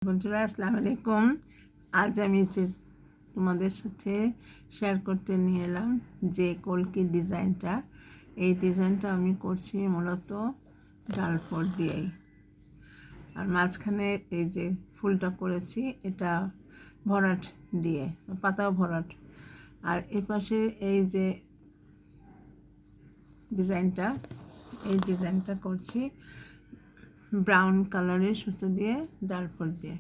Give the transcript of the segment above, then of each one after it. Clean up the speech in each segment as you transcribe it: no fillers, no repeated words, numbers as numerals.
বন্ধুরা আসসালামু আলাইকুম। আজ আমি তোমাদের সাথে শেয়ার করতে নিয়ে এলাম যে কলকির ডিজাইনটা। এই ডিজাইনটা আমি করছি মূলত ডালফোর দিয়েই। আর মাঝখানে এই যে ফুলটা করেছি এটা ভরাট দিয়ে, পাতাও ভরাট। আর এপাশে এই যে ডিজাইনটা করছি ব্রাউন কালারের সুতো দিয়ে, ডালফোর দিয়ে।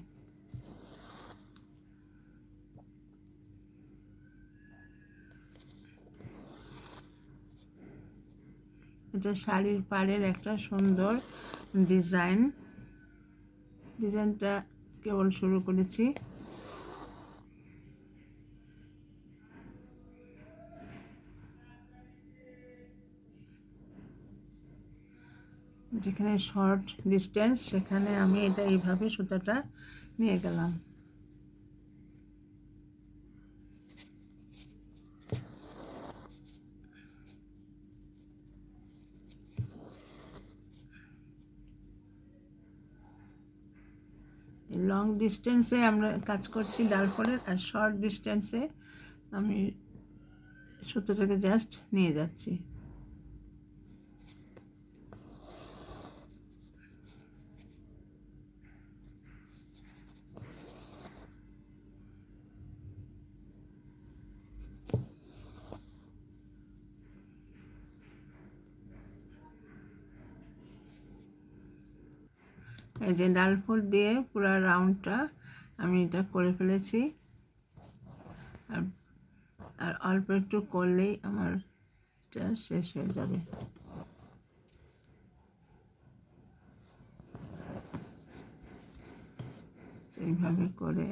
এটা শাড়ির পাড়ের একটা সুন্দর ডিজাইনটা কেবল শুরু করেছি। যেখানে শর্ট ডিস্টেন্স সেখানে আমি এটা এইভাবে সুতাটা নিয়ে গেলাম। লং ডিস্টেন্সে আমরা কাজ করছি ডালফোরের, আর শর্ট ডিস্টেন্সে আমি সুতোটাকে জাস্ট নিয়ে যাচ্ছি। এই যে ডালফোর দিয়ে পুরো রাউন্ডটা আমি এটা করে ফেলেছি। আর অল্প একটু করলেই আমার এটা শেষ হয়ে যাবে। এইভাবে করে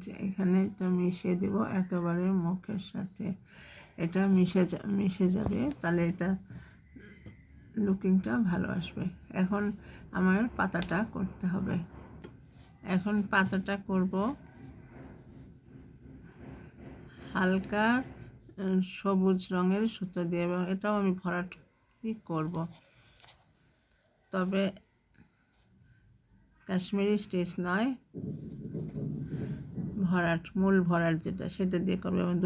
যে এখানে এটা মিশিয়ে দেব একেবারে মুখের সাথে। এটা মিশে যাবে, তাহলে এটা লুকিংটা ভালো আসবে। এখন আমার পাতাটা করতে হবে। এখন পাতাটা করব হালকা সবুজ রঙের সুতো দিয়ে, এবং এটাও আমি ভরাটি করব। তবে কাশ্মীরি স্টিচ নয়, মূল ভরাট যেটা সেটা দিয়ে করবো। এবং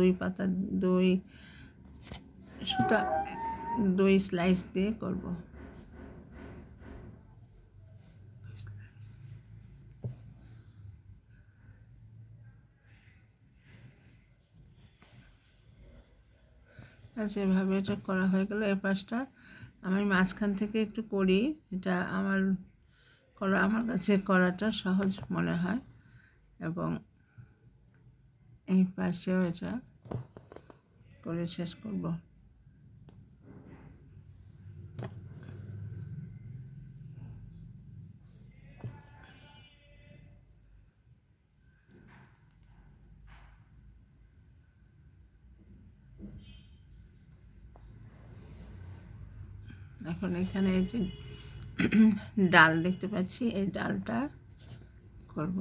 দুই স্লাইস দিয়ে করব। আচ্ছা, এভাবে এটা করা হয়ে গেল। এই পাশটা আমি মাঝখান থেকে একটু করি, এটা আমার কাছে করাটা সহজ মনে হয়। এবং এই পাশেও এটা করে শেষ করব। এখন এখানে এই যে ডাল দেখতে পাচ্ছি, এই ডালটা করব।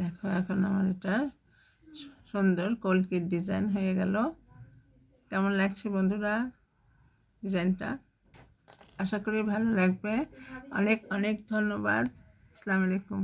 দেখো, এখন আমার এটা সুন্দর কলকির ডিজাইন হয়ে গেল। কেমন লাগছে বন্ধুরা ডিজাইনটা? আশা করি ভালো লাগবে। অনেক অনেক ধন্যবাদ। আসসালামু আলাইকুম।